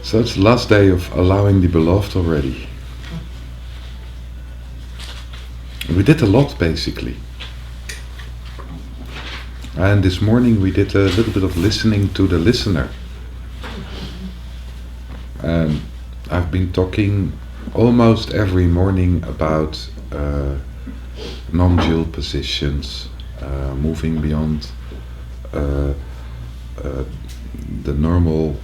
So it's the last day of allowing the beloved already. We did a lot basically. And this morning we did a little bit of listening to the listener. And I've been talking almost every morning about non-dual positions, moving beyond the normal,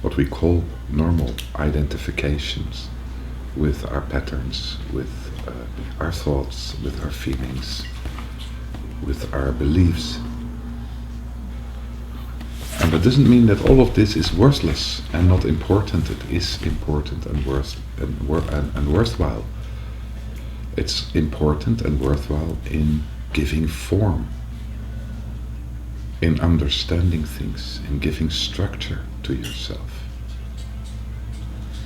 what we call normal identifications with our patterns, with our thoughts, with our feelings, with our beliefs. And that doesn't mean that all of this is worthless and not important. It is important and worthwhile. It's important and worthwhile in giving form, in understanding things, in giving structure to yourself.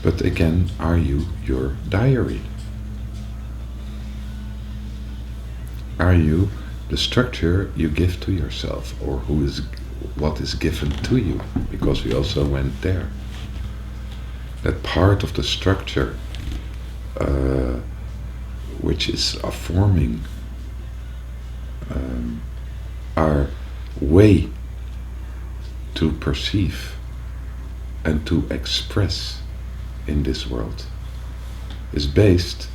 But again, are you your diary? Are you the structure you give to yourself, or what is given to you? Because we also went there. That part of the structure which is forming our way to perceive and to express in this world is based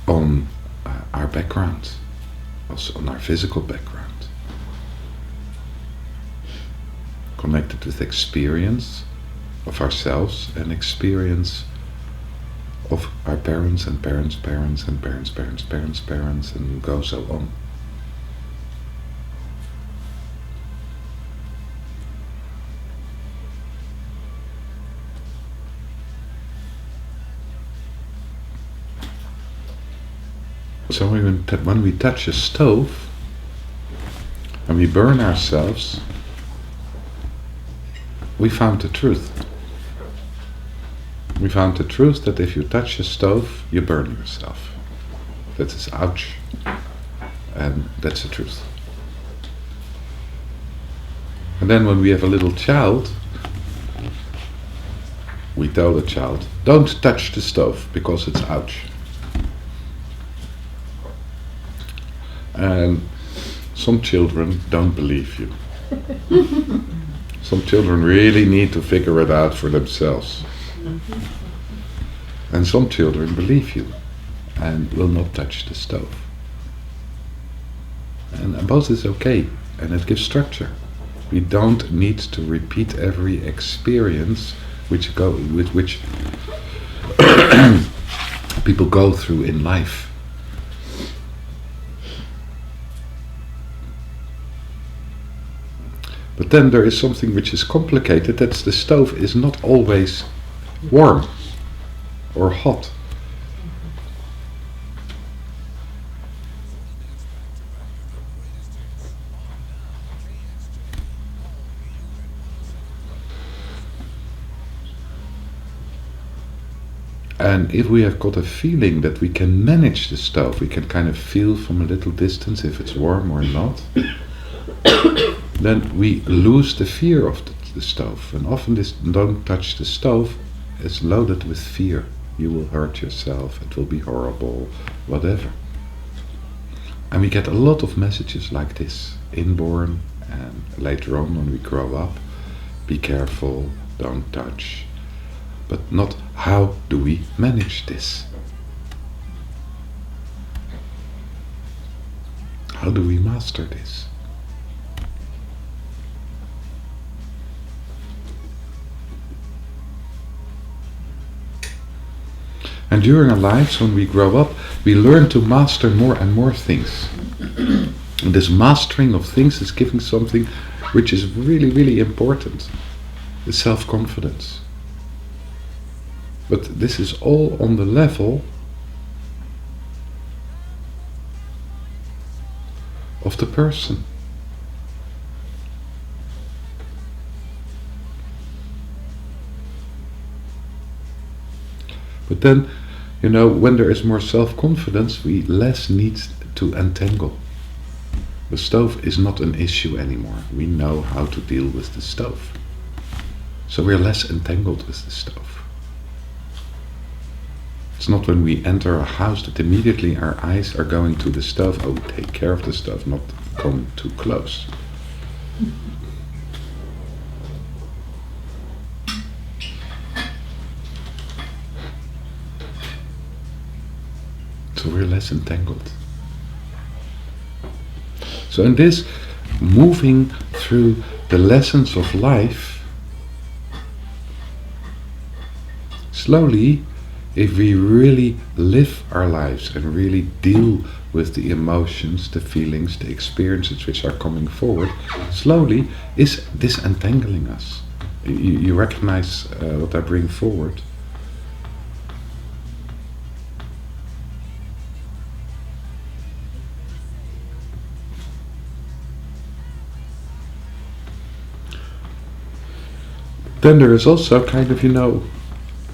on our background, also on our physical background, connected with experience of ourselves and experience of our parents and parents' parents and parents' parents' parents' parents, and go so on. So when we touch a stove and we burn ourselves, we found the truth. We found the truth that if you touch a stove, you burn yourself. That is ouch. And that's the truth. And then when we have a little child, we tell the child, don't touch the stove because it's ouch. And some children don't believe you. Some children really need to figure it out for themselves. And some children believe you and will not touch the stove. And both is okay, and it gives structure. We don't need to repeat every experience with which people go through in life. But then there is something which is complicated, that's the stove is not always warm or hot. And if we have got a feeling that we can manage the stove, we can kind of feel from a little distance if it's warm or not, then we lose the fear of the stove. And often this don't touch the stove is loaded with fear. You will hurt yourself, it will be horrible, whatever. And we get a lot of messages like this, inborn and later on when we grow up. Be careful, don't touch. But not how do we manage this? How do we master this? And during our lives, when we grow up, we learn to master more and more things. And this mastering of things is giving something which is really, really important. The self-confidence. But this is all on the level of the person. But then, when there is more self-confidence, we less need to entangle. The stove is not an issue anymore. We know how to deal with the stove. So we're less entangled with the stove. It's not when we enter a house that immediately our eyes are going to the stove. Oh, we take care of the stove, not come too close. So we're less entangled. So in this moving through the lessons of life, slowly, if we really live our lives and really deal with the emotions, the feelings, the experiences which are coming forward, slowly is disentangling us. You recognize what I bring forward. Then there is also kind of,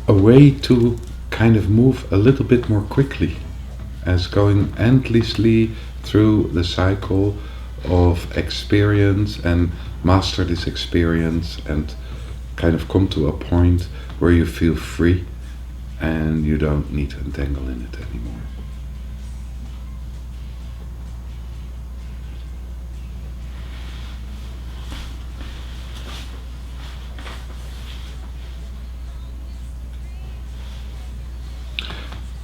a way to kind of move a little bit more quickly, as going endlessly through the cycle of experience and master this experience and kind of come to a point where you feel free and you don't need to entangle in it anymore.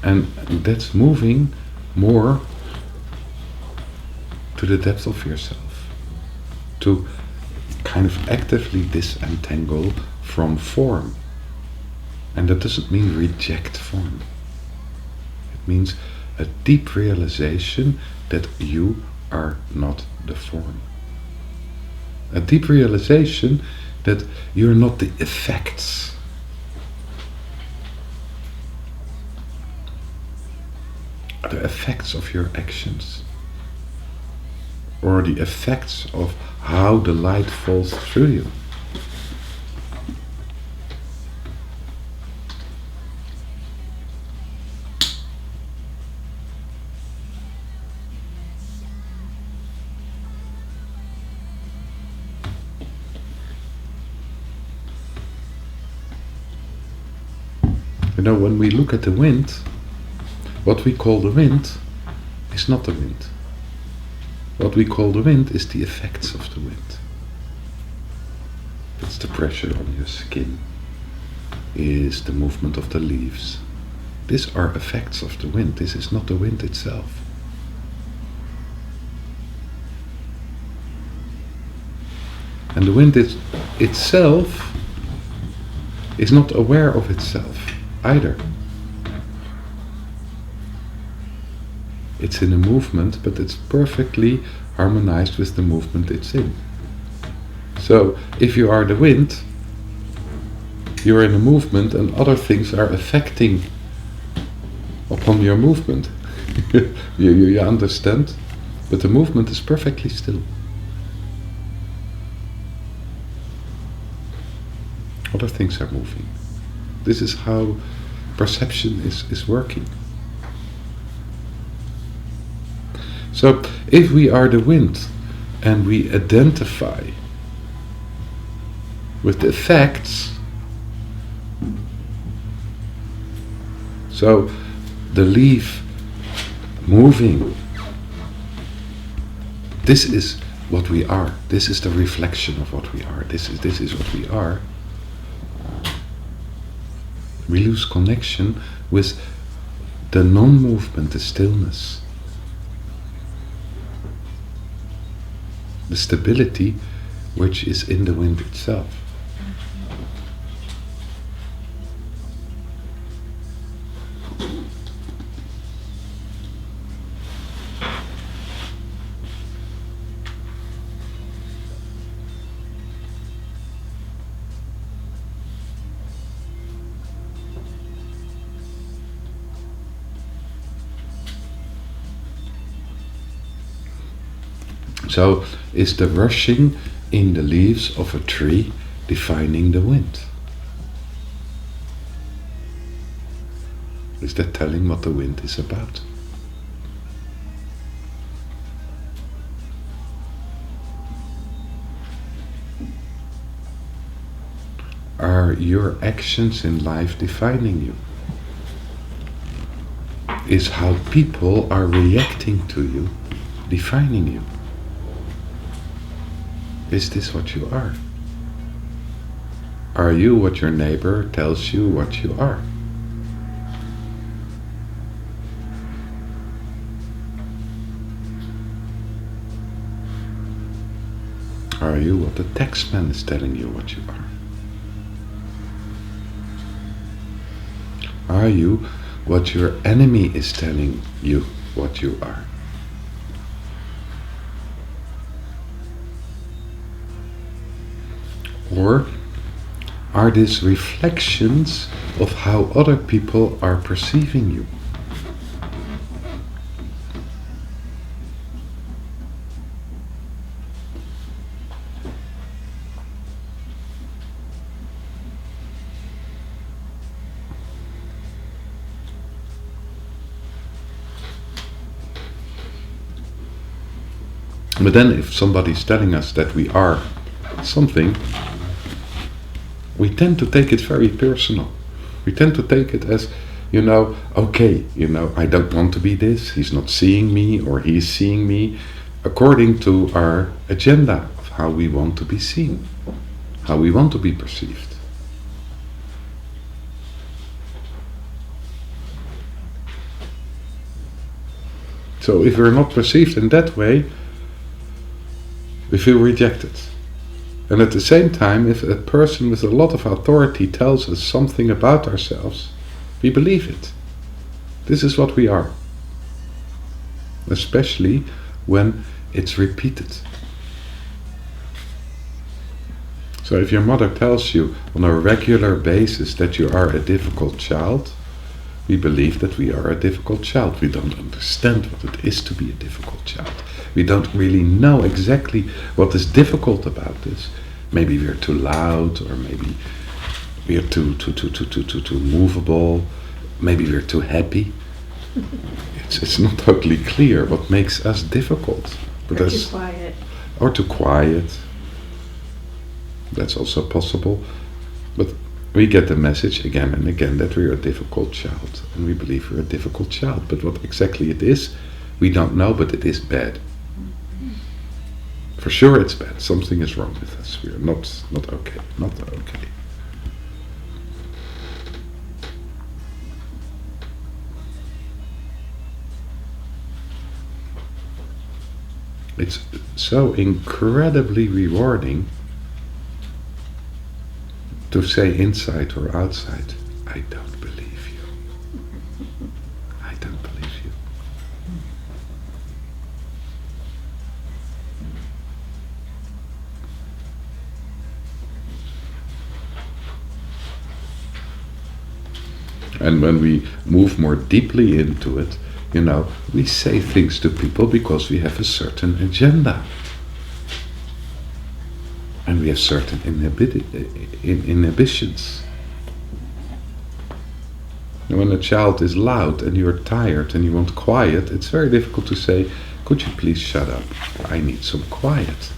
And that's moving more to the depth of yourself, to kind of actively disentangle from form. And that doesn't mean reject form. It means a deep realization that you are not the form. A deep realization that you're not the effects. The effects of your actions, or the effects of how the light falls through you. When we look at the wind, what we call the wind is not the wind. What we call the wind is the effects of the wind. It's the pressure on your skin, is the movement of the leaves. These are effects of the wind. This is not the wind itself. And the wind itself is not aware of itself either. It's in a movement, but it's perfectly harmonized with the movement it's in. So, if you are the wind, you're in a movement and other things are affecting upon your movement. you understand? But the movement is perfectly still. Other things are moving. This is how perception is working. So, if we are the wind and we identify with the effects, so the leaf moving, this is what we are. This is the reflection of what we are. This is what we are. We lose connection with the non-movement, the stillness, the stability which is in the wind itself. So, is the rushing in the leaves of a tree defining the wind? Is that telling what the wind is about? Are your actions in life defining you? Is how people are reacting to you defining you? Is this what you are? Are you what your neighbor tells you what you are? Are you what the taxman is telling you what you are? Are you what your enemy is telling you what you are? Or are these reflections of how other people are perceiving you? But then if somebody's telling us that we are something, we tend to take it very personal. We tend to take it as, okay, I don't want to be this, he's not seeing me or he's seeing me, according to our agenda of how we want to be seen, how we want to be perceived. So if we're not perceived in that way, we feel rejected. And at the same time, if a person with a lot of authority tells us something about ourselves, we believe it. This is what we are. Especially when it's repeated. So if your mother tells you on a regular basis that you are a difficult child, we believe that we are a difficult child. We don't understand what it is to be a difficult child. We don't really know exactly what is difficult about this. Maybe we're too loud, or maybe we're too movable. Maybe we're too happy. It's not totally clear what makes us difficult. But or too quiet. Or too quiet. That's also possible. But we get the message again and again that we're a difficult child. And we believe we're a difficult child. But what exactly it is, we don't know, but it is bad. For sure it's bad. Something is wrong with us. We're not okay. Not okay. It's so incredibly rewarding to say inside or outside, I don't believe you. I don't believe you. And when we move more deeply into it, we say things to people because we have a certain agenda. And we have certain inhibitions. And when a child is loud and you're tired and you want quiet, it's very difficult to say, could you please shut up? I need some quiet.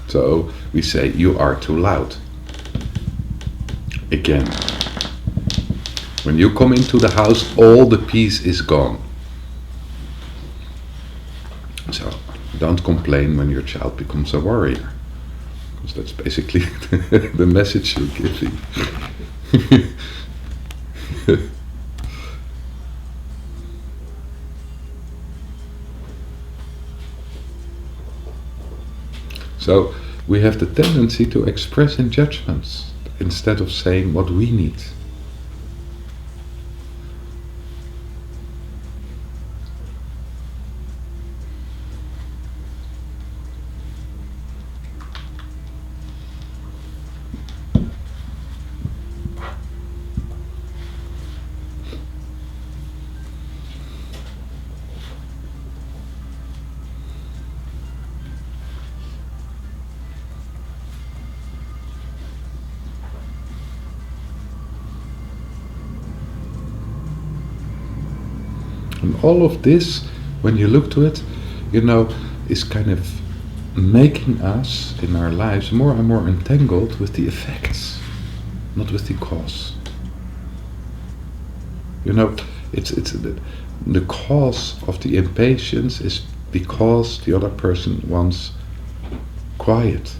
So we say, you are too loud. Again. When you come into the house, all the peace is gone. So don't complain when your child becomes a warrior, because that's basically the message you're giving. So we have the tendency to express in judgments instead of saying what we need. And all of this, when you look to it, is kind of making us in our lives more and more entangled with the effects, not with the cause. You know, it's the cause of the impatience is because the other person wants quiet.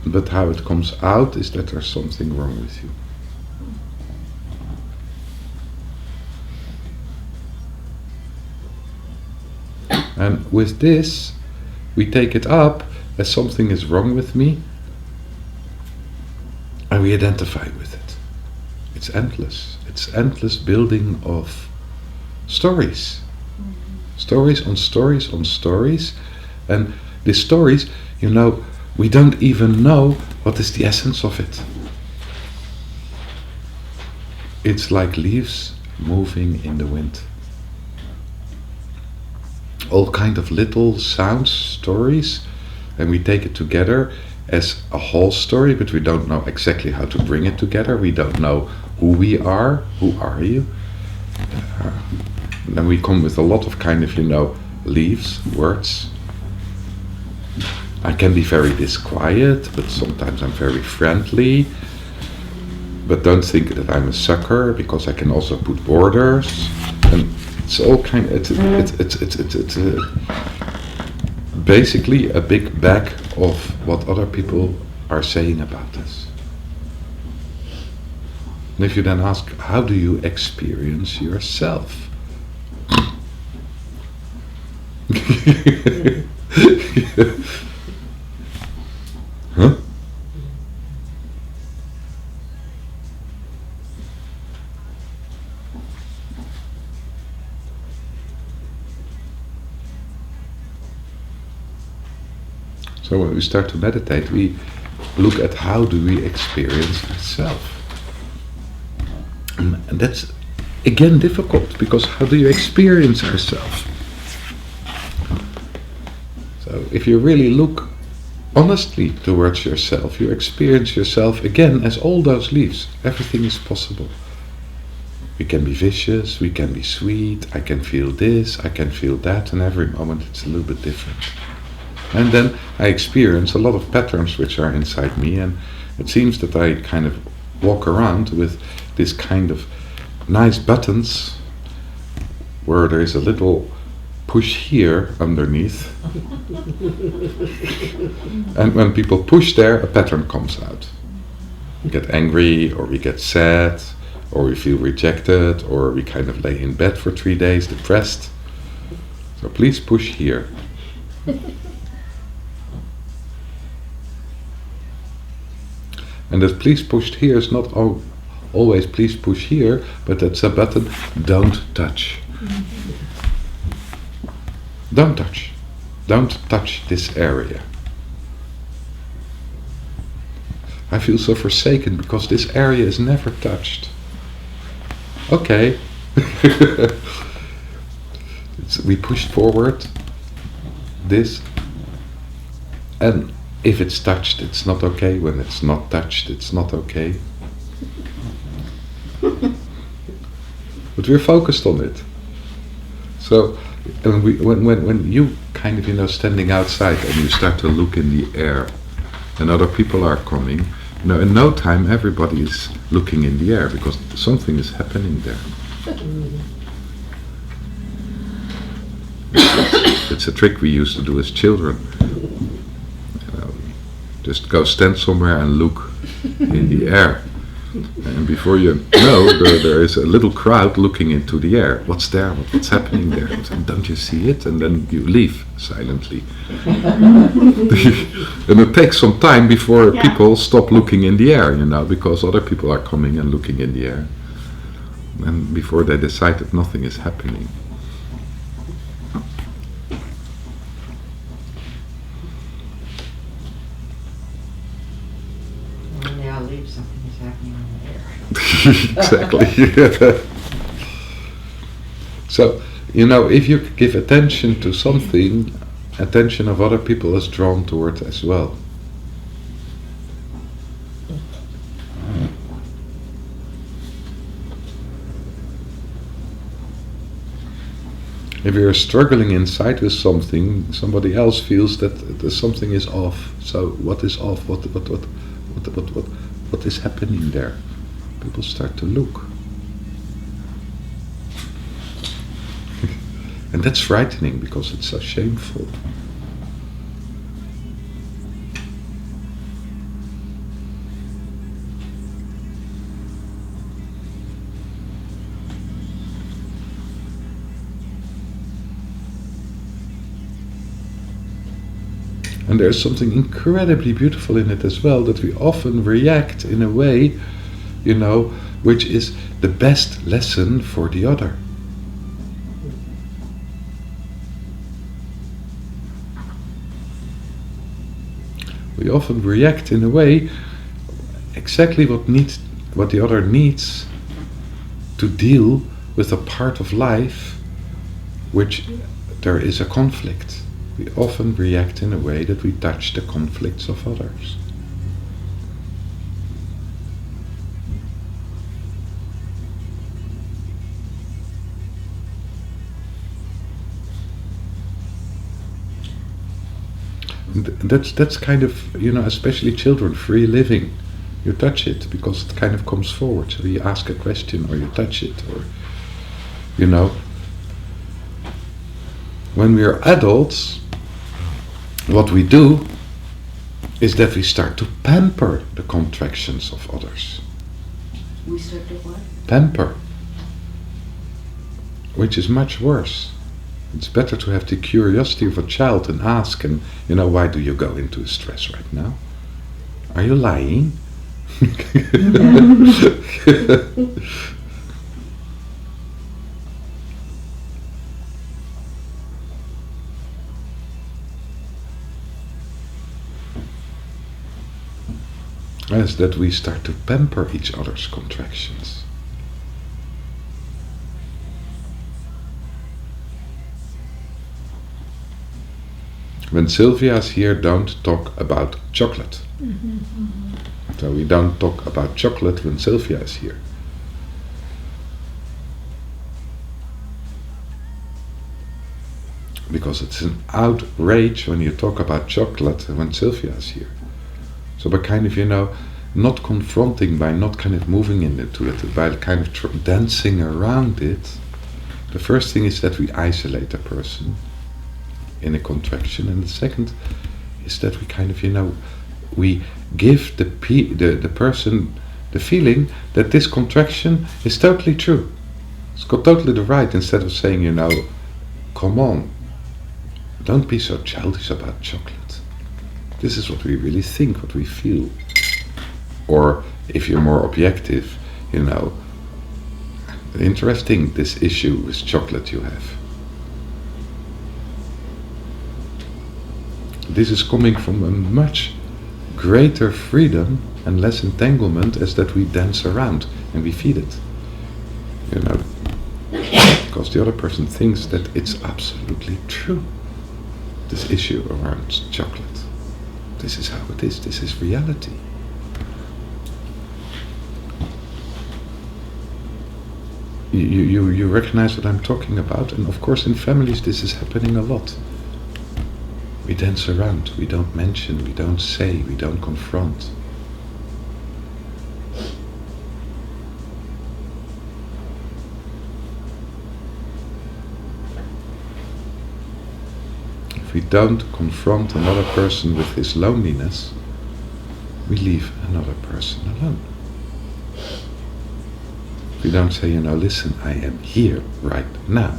But how it comes out is that there's something wrong with you. And with this, we take it up as something is wrong with me, and we identify with it. It's endless. It's endless building of stories. Stories on stories on stories. And these stories, you know, we don't even know what is the essence of it. It's like leaves moving in the wind. All kind of little sounds, stories, and we take it together as a whole story, but we don't know exactly how to bring it together. We don't know who we are. Who are you? Then we come with a lot of kind of, you know, leaves, words. I can be very disquiet, but sometimes I'm very friendly. But don't think that I'm a sucker, because I can also put borders. And it's all kind. It's basically a big bag of what other people are saying about us. And if you then ask, how do you experience yourself? Huh? So when we start to meditate, we look at how do we experience ourselves. And that's, again, difficult, because how do you experience ourselves? So if you really look honestly towards yourself, you experience yourself again as all those leaves. Everything is possible. We can be vicious, we can be sweet, I can feel this, I can feel that, and every moment it's a little bit different. And then I experience a lot of patterns which are inside me, and it seems that I kind of walk around with this kind of nice buttons where there is a little push here underneath. And when people push there, a pattern comes out. We get angry, or we get sad, or we feel rejected, or we kind of lay in bed for 3 days depressed. So please push here. And that please push here is not always please push here, but it's a button, don't touch. Don't touch. Don't touch this area. I feel so forsaken because this area is never touched. Okay. We pushed forward this, and if it's touched, it's not okay. When it's not touched, it's not okay. But we're focused on it. So, and when you kind of, you know, standing outside and you start to look in the air, and other people are coming, you know, in no time everybody is looking in the air because something is happening there. It's a trick we used to do as children. Just go stand somewhere and look in the air. And before you know, there is a little crowd looking into the air. What's there? What's happening there? Don't you see it? And then you leave silently. And it takes some time before people stop looking in the air, you know, because other people are coming and looking in the air. And before they decide that nothing is happening. Something is happening in the air. Exactly. So, you know, if you give attention to something, attention of other people is drawn toward as well. If you're struggling inside with something, somebody else feels that something is off. So what is off? What is happening there? People start to look. And that's frightening because it's so shameful. And there's something incredibly beautiful in it as well, that we often react in a way, which is the best lesson for the other. We often react in a way exactly what the other needs to deal with a part of life which there is a conflict. We often react in a way that we touch the conflicts of others. That's kind of, especially children, free living. You touch it because it kind of comes forward. So you ask a question or you touch it, or, When we are adults, what we do is that we start to pamper the contractions of others. We start to what? Pamper. Which is much worse. It's better to have the curiosity of a child and ask, and why do you go into stress right now? Are you lying? As that we start to pamper each other's contractions. When Sylvia's here, don't talk about chocolate. So we don't talk about chocolate when Sylvia is here. Because it's an outrage when you talk about chocolate when Sylvia is here. So by kind of, not confronting, by not kind of moving into it, by kind of dancing around it, the first thing is that we isolate a person in a contraction, and the second is that we kind of, we give the person the feeling that this contraction is totally true. It's got totally the right, instead of saying, come on, don't be so childish about chocolate. This is what we really think, what we feel. Or if you're more objective, interesting, this issue with chocolate you have. This is coming from a much greater freedom and less entanglement, as that we dance around and we feed it. Because the other person thinks that it's absolutely true, this issue around chocolate. This is how it is, this is reality. You recognize what I'm talking about, and of course in families this is happening a lot. We dance around, we don't mention, we don't say, we don't confront. If we don't confront another person with his loneliness, we leave another person alone. If we don't say, listen, I am here right now.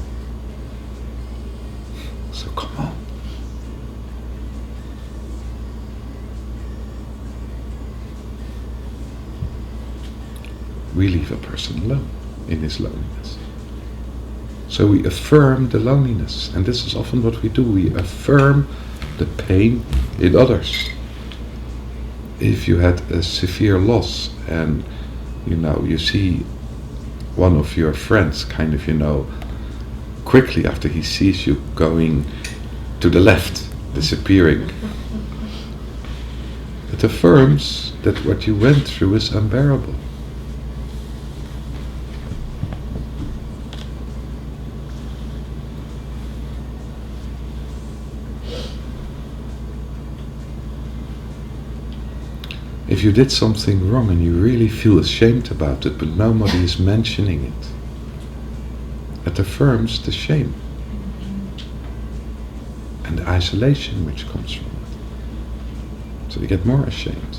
So come on. We leave a person alone in his loneliness. So we affirm the loneliness, and this is often what we do. We affirm the pain in others. If you had a severe loss and you see one of your friends kind of quickly after he sees you going to the left, disappearing, it affirms that what you went through is unbearable. If you did something wrong and you really feel ashamed about it, but nobody is mentioning it, it affirms the shame and the isolation which comes from it. So you get more ashamed.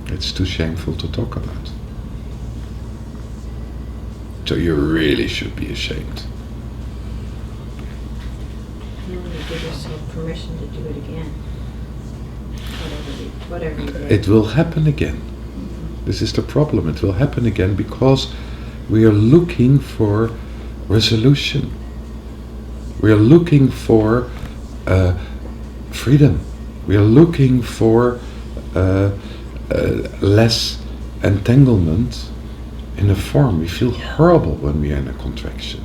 It's too shameful to talk about. So you really should be ashamed. You want to give yourself permission to do it again. Whatever you did. It will happen again. This is the problem. It will happen again because we are looking for resolution. We are looking for freedom. We are looking for less entanglement in a form. We feel horrible when we are in a contraction.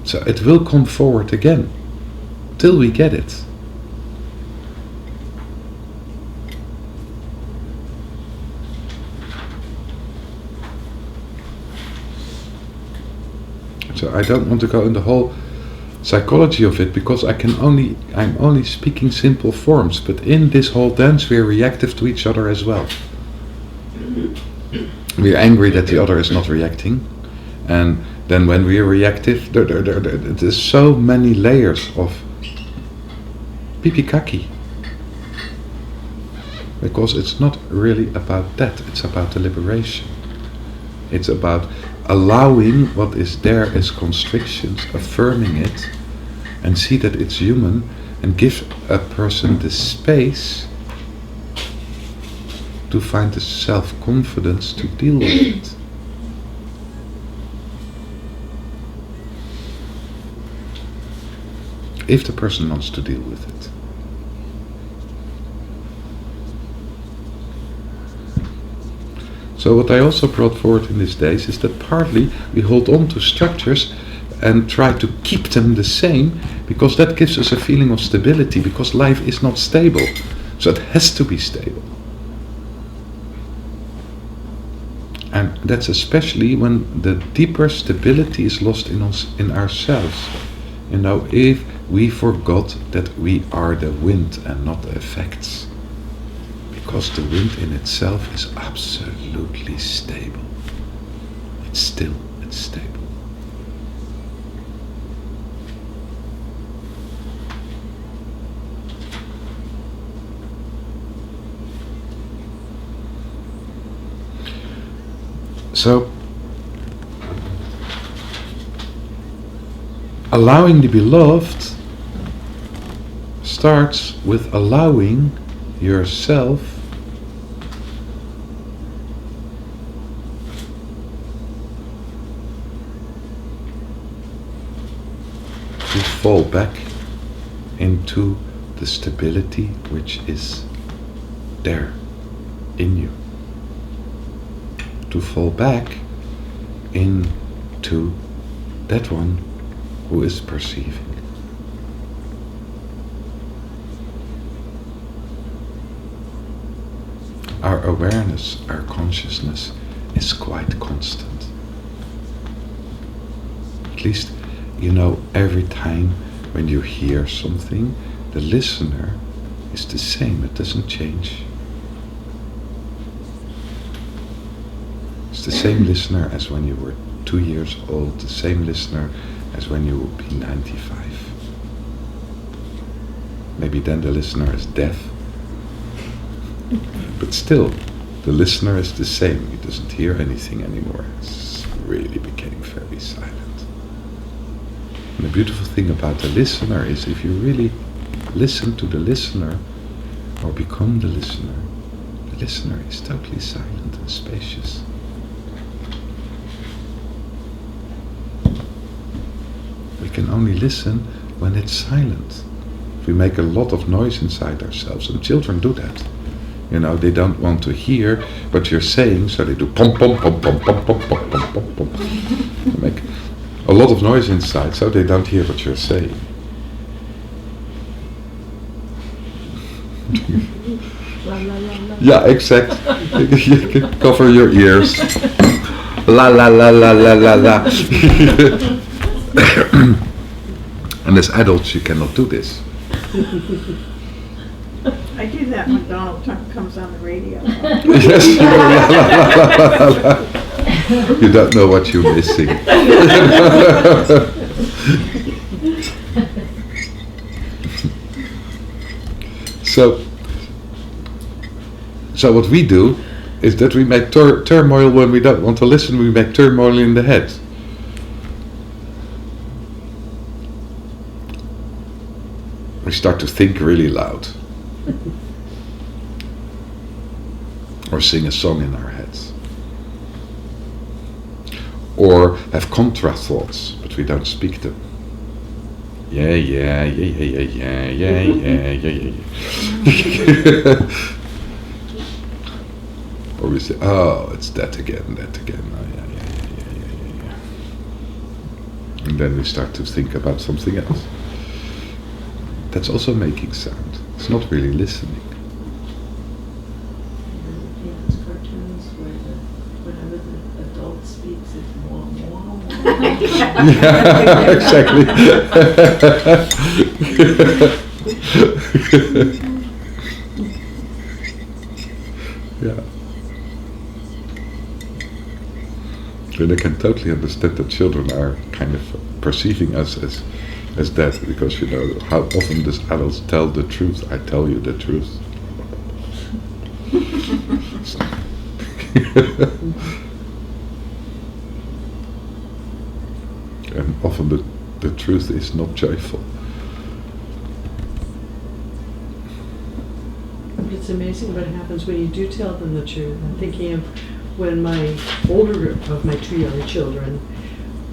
So it will come forward again till we get it. So I don't want to go in the whole psychology of it because I'm only speaking simple forms, but in this whole dance we are reactive to each other as well. We are angry that the other is not reacting, and then when we are reactive, there's so many layers of pipi-kaki. Because it's not really about that, it's about the liberation. It's about allowing what is there as constrictions, affirming it, and see that it's human, and give a person the space to find the self-confidence to deal with it. If the person wants to deal with it. So what I also brought forward in these days is that partly we hold on to structures and try to keep them the same because that gives us a feeling of stability, because life is not stable. So it has to be stable. And that's especially when the deeper stability is lost in us, in ourselves. You know, if we forgot that we are the wind and not the effects. Because the wind in itself is absolutely stable. It's still, it's stable. So, allowing the beloved starts with allowing yourself to fall back into the stability which is there in you. To fall back into that one who is perceiving. Our awareness, our consciousness is quite constant. At least, you know, every time when you hear something, the listener is the same, it doesn't change. It's the same listener as when you were 2 years old, the same listener as when you will be 95. Maybe then the listener is deaf. But still, the listener is the same. He doesn't hear anything anymore. It's really became very silent. And the beautiful thing about the listener is if you really listen to the listener or become the listener is totally silent and spacious. We can only listen when it's silent. We make a lot of noise inside ourselves, and children do that. You know, they don't want to hear what you're saying, so they do pom pom pom pom pom pom pom pom pom pom. They make a lot of noise inside, so they don't hear what you're saying. La, la, la, la. Yeah, exact. You can cover your ears. La la la la la la la. And as adults, you cannot do this. I do that when Donald Trump comes on the radio. Yes. You don't know what you're missing. So what we do is that we make turmoil when we don't want to listen. We make turmoil in the head. We start to think really loud. Or sing a song in our heads. Or have contra thoughts, but we don't speak them. Yeah. Or we say, oh, it's that again. Oh, yeah. And then we start to think about something else. That's also making sound. It's not really listening. Those cartoons where whenever the adult speaks, it's more. Yeah, exactly. Yeah. And I can totally understand that children are kind of perceiving us as that, because you know how often these adults tell the truth. I tell you the truth. And often the truth is not joyful. It's amazing what happens when you do tell them the truth. I'm thinking of when my older of my two younger children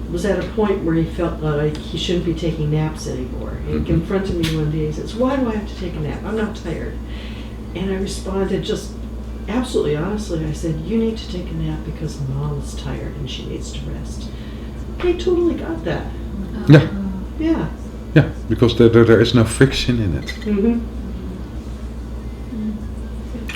was at a point where he felt like he shouldn't be taking naps anymore. And he confronted me one day and says, "Why do I have to take a nap? I'm not tired." And I responded just absolutely honestly. I said, "You need to take a nap because Mom's tired and she needs to rest." They totally got that. Yeah. Yeah. Yeah, because there is no friction in it. Mm-hmm.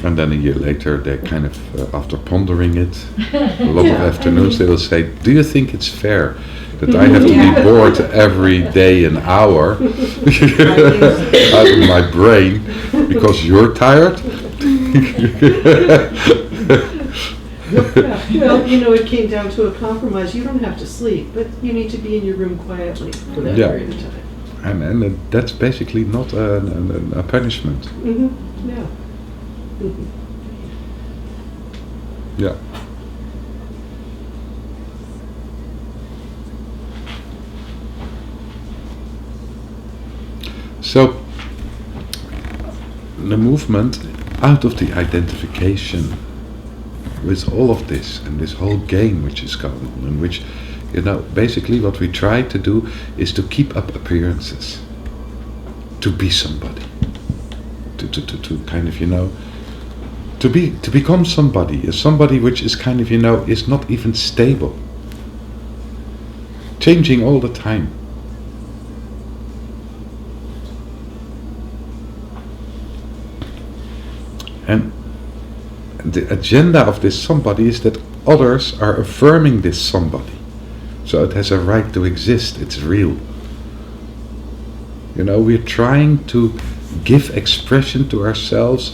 And then a year later, they kind of, after pondering it, a lot of afternoons, they will say, "Do you think it's fair that I have to be bored every day an hour out of my brain because you're tired?" Well, you know, it came down to a compromise. You don't have to sleep, but you need to be in your room quietly for that period of time. And that's basically not a punishment. Mm-hmm. Yeah. Mm-hmm. Yeah. So the movement out of the identification with all of this and this whole game which is going on, in which, you know, basically what we try to do is to keep up appearances, to be somebody, to kind of, you know, to become somebody which is kind of, you know, is not even stable, changing all the time. And the agenda of this somebody is that others are affirming this somebody. So it has a right to exist, it's real. You know, we're trying to give expression to ourselves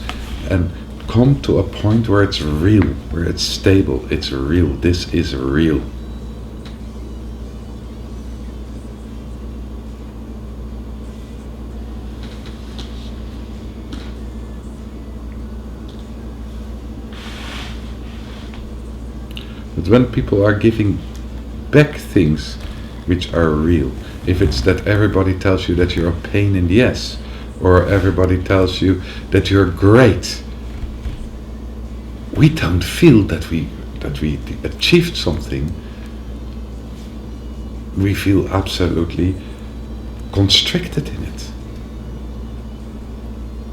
and come to a point where it's real, where it's stable, it's real, this is real. But when people are giving back things which are real, if it's that everybody tells you that you're a pain in the ass, or everybody tells you that you're great, we don't feel that we achieved something. We feel absolutely constricted in it.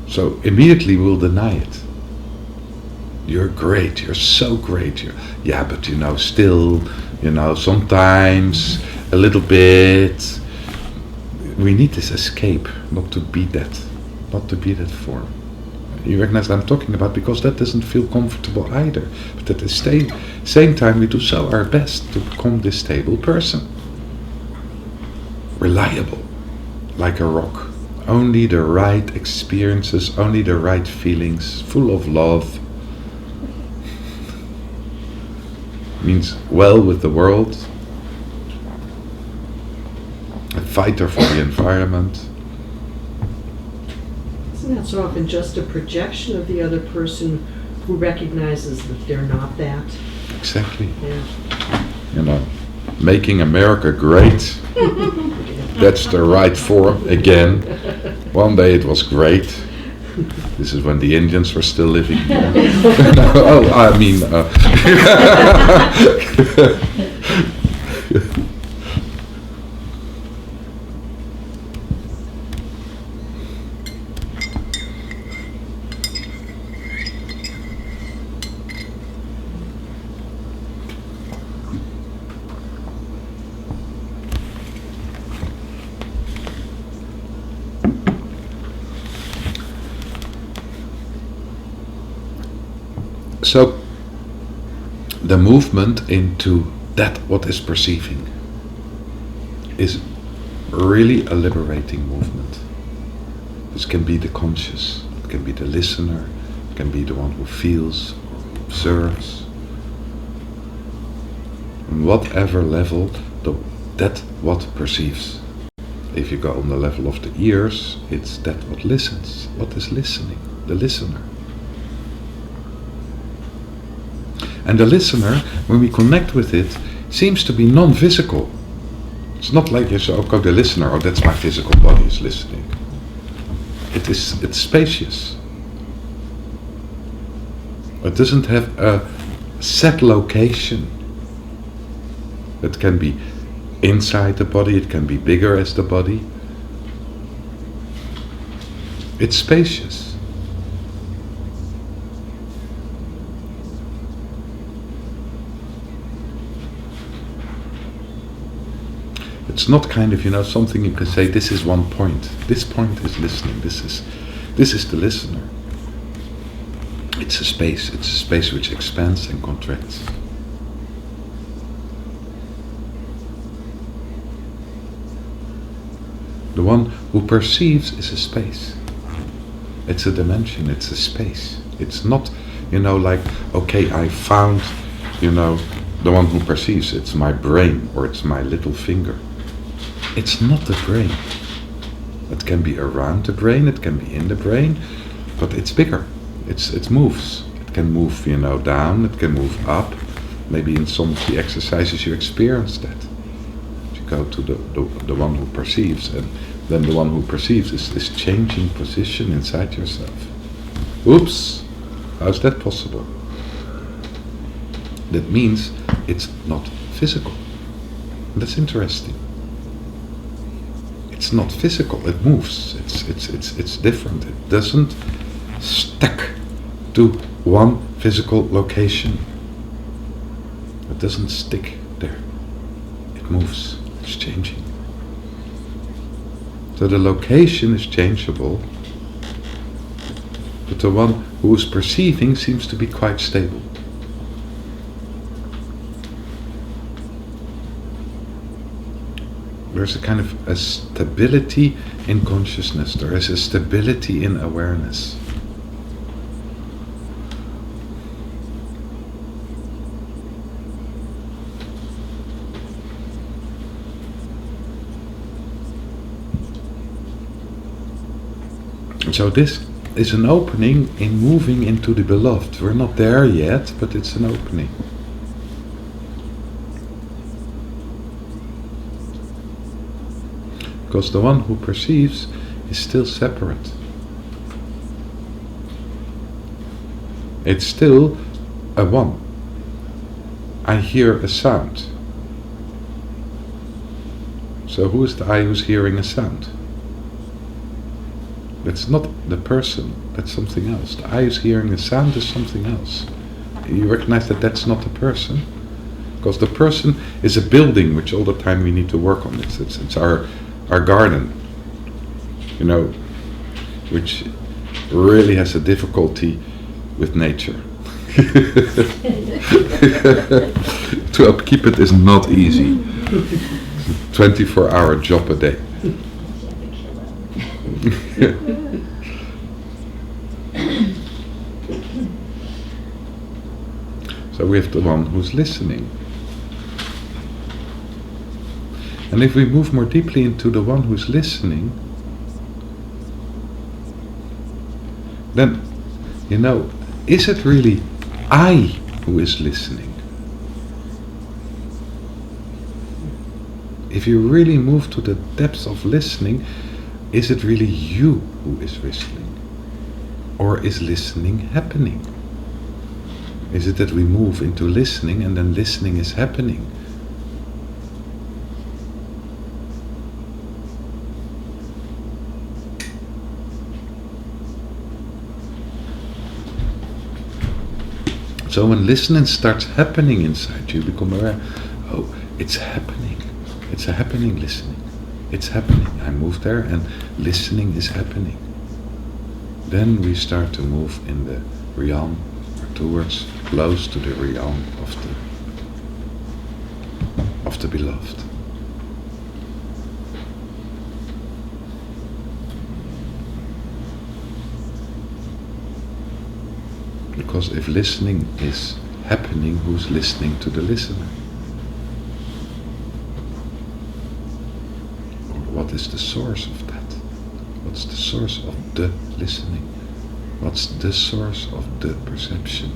So immediately we'll deny it. You're great, you're so great. Yeah, but you know, still, you know, sometimes a little bit. We need this escape, not to be that form. You recognize what I'm talking about, because that doesn't feel comfortable either. But at the same time, we do so our best to become this stable person. reliable, like a rock. Only the right experiences, only the right feelings, full of love. Means well with the world, a fighter for the environment. Isn't that so often just a projection of the other person who recognizes that they're not that? Exactly. Yeah. You know, making America great. That's the right form again. One day it was great. This is when the Indians were still living here. Oh, I mean. So, the movement into that what is perceiving is really a liberating movement. This can be the conscious, it can be the listener, it can be the one who feels or who observes. On whatever level, that what perceives. If you go on the level of the ears, it's that what listens. What is listening? The listener. And the listener, when we connect with it, seems to be non-physical. It's not like you say, okay, the listener, oh, that's my physical body is listening. It's spacious. It doesn't have a set location. It can be inside the body, it can be bigger as the body. It's spacious. It's not kind of, something you can say, this is one point. This point is listening. This is the listener. It's a space. It's a space which expands and contracts. The one who perceives is a space. It's a dimension. It's a space. It's not, like, okay, I found, the one who perceives. It's my brain or it's my little finger. It's not the brain. It can be around the brain, it can be in the brain, but it's bigger. It moves. It can move, down, it can move up. Maybe in some of the exercises you experience that. You go to the one who perceives, and then the one who perceives is changing position inside yourself. Oops, how's that possible? That means it's not physical. That's interesting. It's not physical, it moves, it's different. It doesn't stick to one physical location. It doesn't stick there. It moves, it's changing. So the location is changeable, but the one who is perceiving seems to be quite stable. There's a kind of a stability in consciousness. There is a stability in awareness. So this is an opening in moving into the beloved. We're not there yet, but it's an opening. Because the one who perceives is still separate. It's still a one. I hear a sound. So who is the I who's hearing a sound? That's not the person, that's something else. The I who's hearing a sound is something else. You recognize that that's not the person? Because the person is a building which all the time we need to work on. It's our garden, which really has a difficulty with nature. To upkeep it is not easy. 24-hour job a day. So we have the one who's listening. And if we move more deeply into the one who's listening, then, is it really I who is listening? If you really move to the depths of listening, is it really you who is listening? Or is listening happening? Is it that we move into listening and then listening is happening? So when listening starts happening inside you, become aware, oh, it's happening. It's a happening listening. It's happening. I move there and listening is happening. Then we start to move in the realm, or towards, close to the realm of the beloved. Because if listening is happening, who's listening to the listener? Or what is the source of that? What's the source of the listening? What's the source of the perception?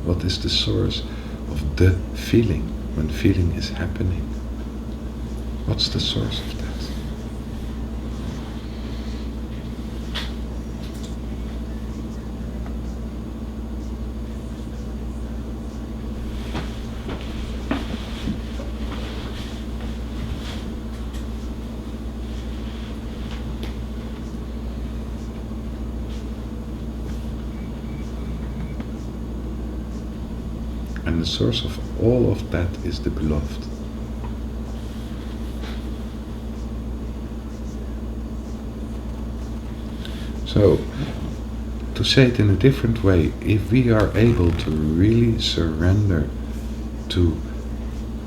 What is the source of the feeling when feeling is happening? What's the source of that? And the source of all of that is the beloved. So, to say it in a different way, if we are able to really surrender to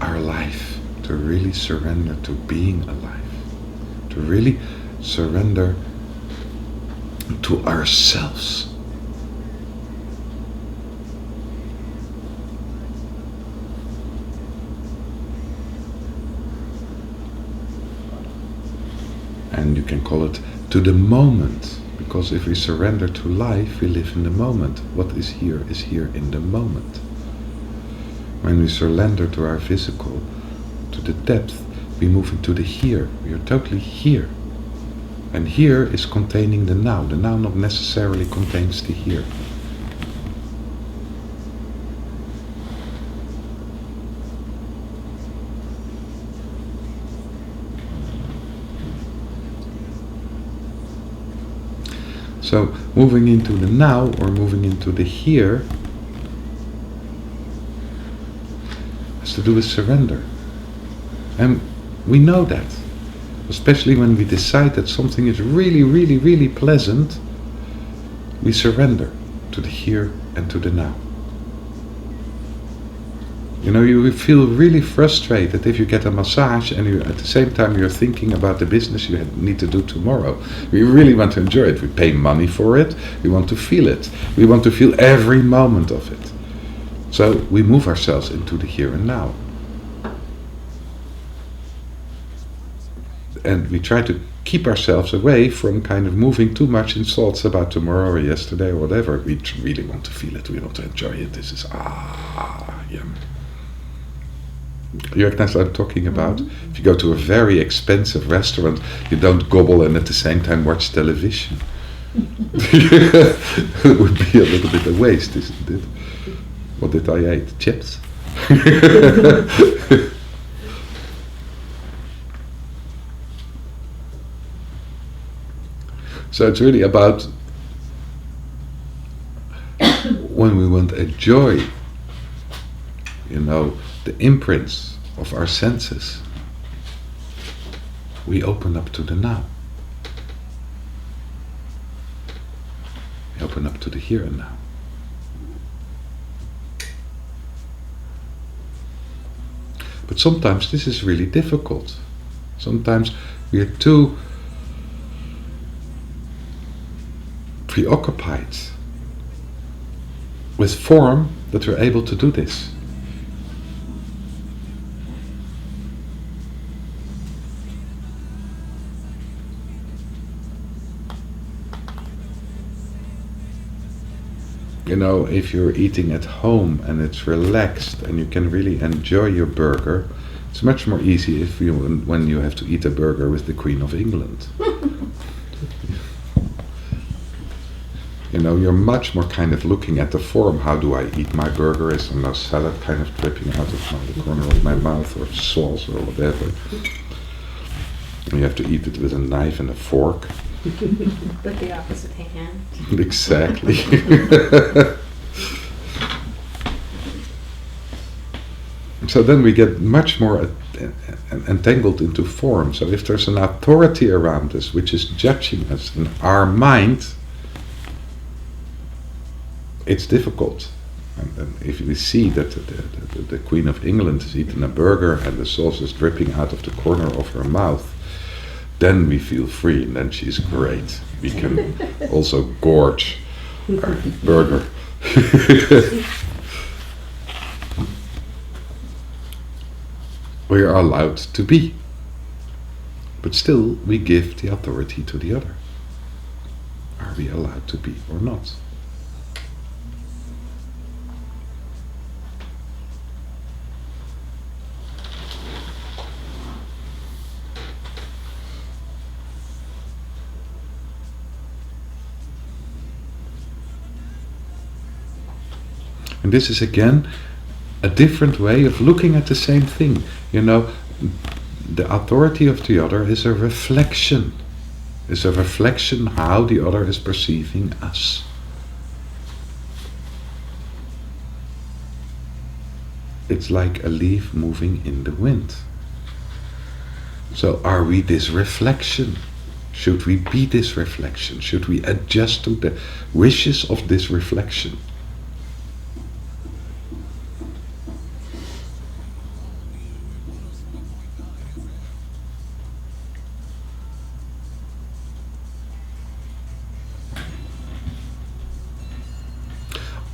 our life, to really surrender to being alive, to really surrender to ourselves, and you can call it to the moment, because if we surrender to life, we live in the moment. What is here in the moment. When we surrender to our physical, to the depth, we move into the here. We are totally here. And here is containing the now. The now not necessarily contains the here. So moving into the now or moving into the here has to do with surrender. And we know that. Especially when we decide that something is really, really, really pleasant, we surrender to the here and to the now. You feel really frustrated if you get a massage and at the same time you're thinking about the business you need to do tomorrow. We really want to enjoy it. We pay money for it. We want to feel it. We want to feel every moment of it. So we move ourselves into the here and now. And we try to keep ourselves away from kind of moving too much in thoughts about tomorrow or yesterday or whatever. We really want to feel it. We want to enjoy it. This is, yeah. You recognize what I'm talking about? If you go to a very expensive restaurant, you don't gobble and at the same time watch television. It would be a little bit of waste, isn't it? What did I eat? Chips? So it's really about when we want to enjoy, the imprints of our senses, we open up to the now. We open up to the here and now. But sometimes this is really difficult. Sometimes we are too preoccupied with form that we're able to do this. You know, if you're eating at home and it's relaxed and you can really enjoy your burger, it's much more easy when you have to eat a burger with the Queen of England. You know, you're much more kind of looking at the form. How do I eat my burger? Is there no salad kind of dripping out of the corner of my mouth, or sauce or whatever? And you have to eat it with a knife and a fork. With the opposite hand. Exactly. So then we get much more entangled into form. So if there's an authority around us which is judging us in our mind, it's difficult. And if we see that the Queen of England is eating a burger and the sauce is dripping out of the corner of her mouth, then we feel free, and then she's great. We can also gorge our burger. We are allowed to be, but still we give the authority to the other. Are we allowed to be or not? And this is again a different way of looking at the same thing. You know, the authority of the other is a reflection. Is a reflection how the other is perceiving us. It's like a leaf moving in the wind. So are we this reflection? Should we be this reflection? Should we adjust to the wishes of this reflection?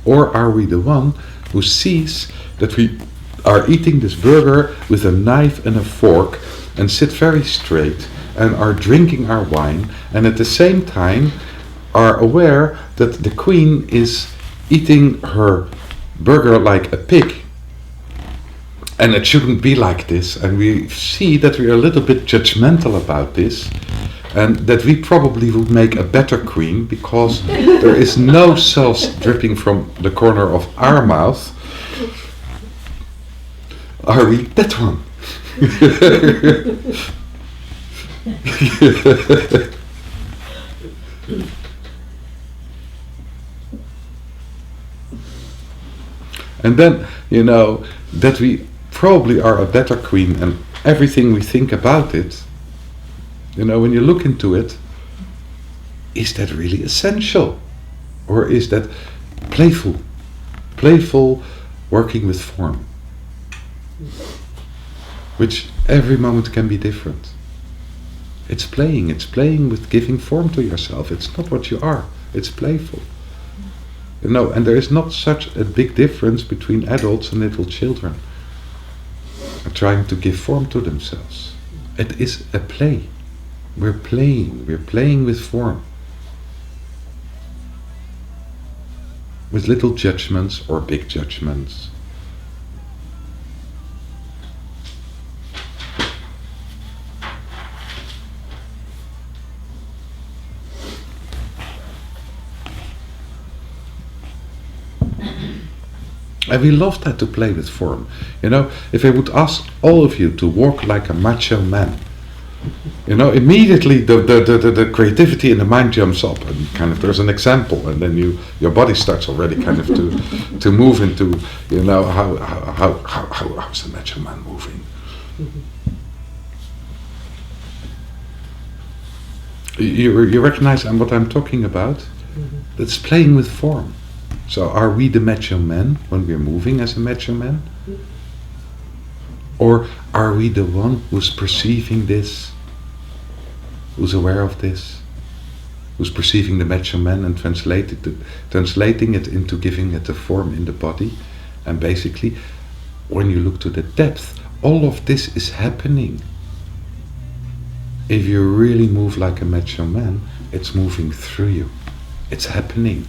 Or are we the one who sees that we are eating this burger with a knife and a fork and sit very straight and are drinking our wine, and at the same time are aware that the Queen is eating her burger like a pig and it shouldn't be like this, and we see that we are a little bit judgmental about this, and that we probably would make a better queen because there is no sauce dripping from the corner of our mouth. Are we that one? And then, you know, that we probably are a better queen, and everything we think about it, you know, when you look into it, is that really essential? Or is that playful? Playful working with form. Which every moment can be different. It's playing with giving form to yourself. It's not what you are, it's playful. You know, and there is not such a big difference between adults and little children trying to give form to themselves. It is a play. We're playing with form. With little judgments or big judgments. And we love that, to play with form. You know, if I would ask all of you to walk like a macho man, you know, immediately the creativity in the mind jumps up, and kind of there's an example, and then your body starts already kind of to move into, you know, how's a macho man moving? You recognize what I'm talking about? That's playing with form. So are we the macho man when we're moving as a macho man? Or are we the one who's perceiving this, who's aware of this, who's perceiving the macho man and translating it into giving it a form in the body? And basically, when you look to the depth, all of this is happening. If you really move like a macho man, it's moving through you. It's happening.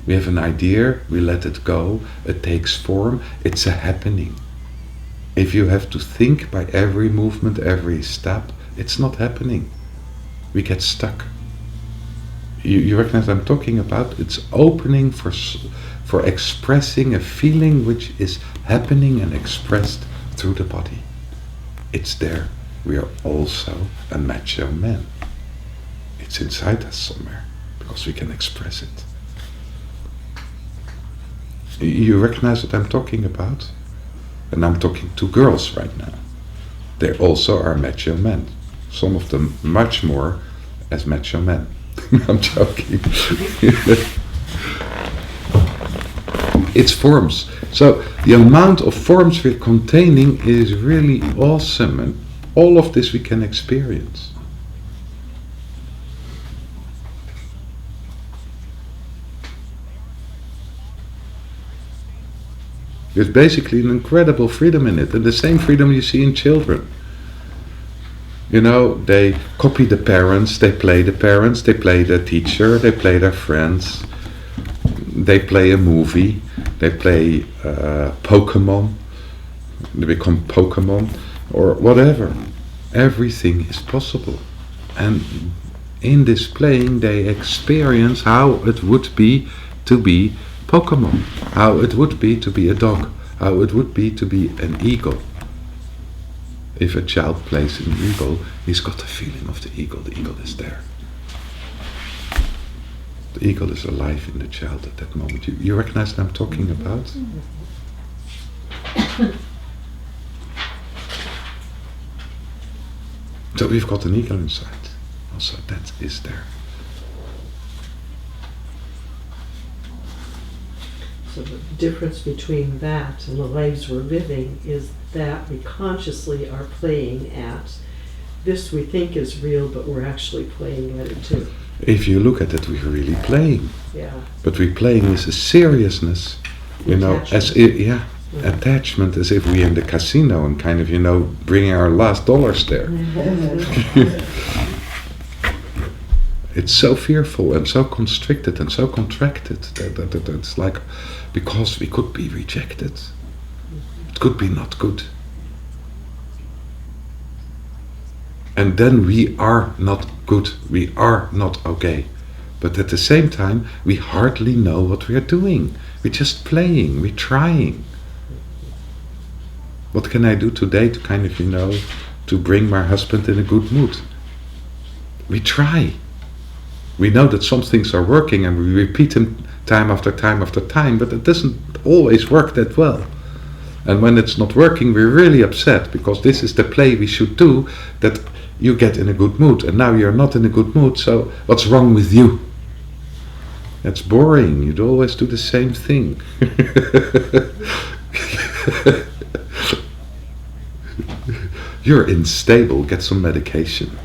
We have an idea, we let it go, it takes form, it's a happening. If you have to think by every movement, every step, it's not happening. We get stuck. You recognize what I'm talking about? It's opening for expressing a feeling which is happening and expressed through the body. It's there. We are also a macho man. It's inside us somewhere, because we can express it. You recognize what I'm talking about? And I'm talking to girls right now. They also are macho men. Some of them much more as macho men. I'm joking. It's forms. So the amount of forms we're containing is really awesome, and all of this we can experience. There's basically an incredible freedom in it, and the same freedom you see in children. You know, they copy the parents, they play the teacher, they play their friends, they play a movie, they play Pokemon, they become Pokemon, or whatever. Everything is possible. And in this playing they experience how it would be to be Pokemon, how it would be to be a dog, how it would be to be an eagle. If a child plays an eagle, he's got the feeling of the eagle is there. The eagle is alive in the child at that moment. You recognize what I'm talking about? So we've got an eagle inside. Also, that is there. So the difference between that and the lives we're living is that we consciously are playing at this we think is real, but we're actually playing at it too. If you look at it, we're really playing. Yeah. But we're playing with a seriousness, you know, as if, attachment, as if we're in the casino and kind of, you know, bringing our last dollars there. It's so fearful and so constricted and so contracted that it's like, because we could be rejected. It could be not good. And then we are not good, we are not okay. But at the same time, we hardly know what we are doing. We're just playing, we're trying. What can I do today to kind of, you know, to bring my husband in a good mood? We try. We know that some things are working and we repeat them time after time after time, but it doesn't always work that well. And when it's not working, we're really upset, because this is the play we should do, that you get in a good mood, and now you're not in a good mood, so what's wrong with you? That's boring, you'd always do the same thing. You're unstable, get some medication.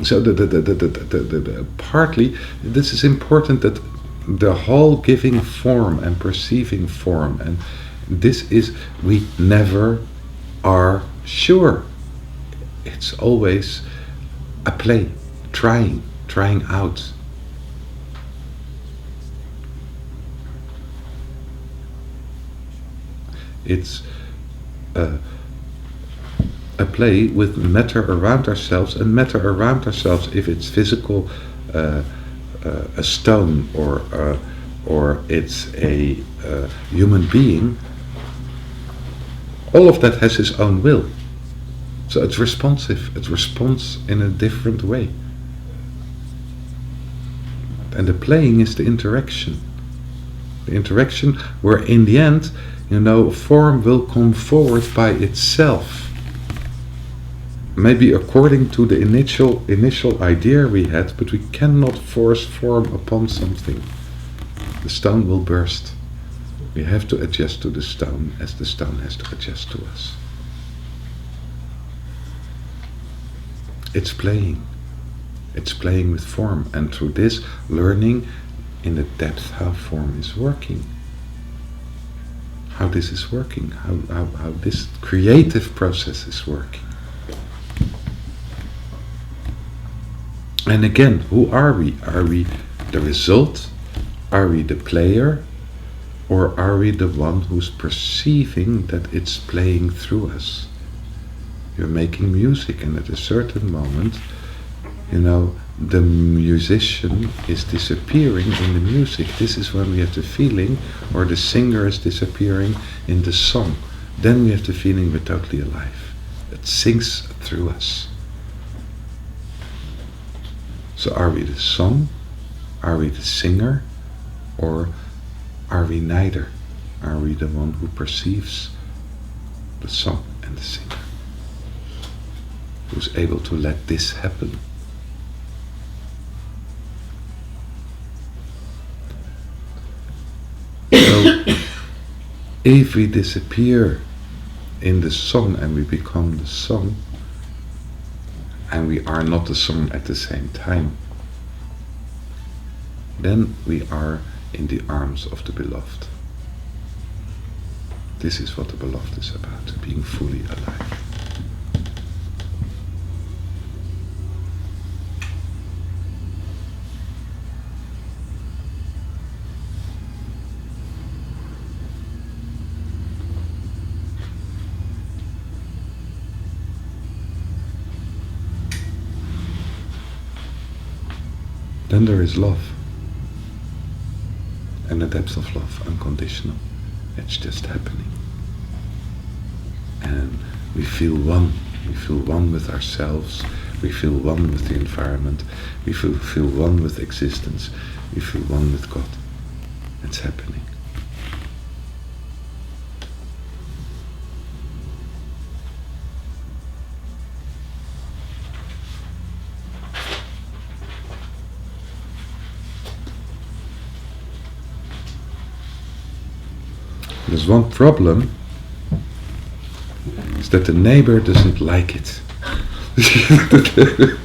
So the partly, this is important, that the whole giving form and perceiving form, and this is, we never are sure. It's always a play, trying out. It's a play with matter around ourselves, and matter around ourselves, if it's physical, a stone, or it's a human being, all of that has its own will. So it's responsive, it responds in a different way. And the playing is the interaction. The interaction where in the end, you know, form will come forward by itself. maybe according to the initial idea we had, but we cannot force form upon something. The stone will burst. We have to adjust to the stone as the stone has to adjust to us. It's playing. It's playing with form, and through this, learning in the depth how form is working. How this is working, how this creative process is working. And again, who are we? Are we the result? Are we the player? Or are we the one who's perceiving that it's playing through us? You're making music, and at a certain moment, the musician is disappearing in the music. This is when we have the feeling, or the singer is disappearing in the song. Then we have the feeling we're totally alive. It sings through us. So are we the song? Are we the singer? Or are we neither? Are we the one who perceives the song and the singer? Who's able to let this happen? So, if we disappear in the song and we become the song, and we are not the song at the same time, then we are in the arms of the beloved. This is what the beloved is about, being fully alive. Then there is love. And the depth of love, unconditional. It's just happening. And we feel one. We feel one with ourselves. We feel one with the environment. We feel one with existence. We feel one with God. It's happening. There's one problem, is that the neighbor doesn't like it. Okay.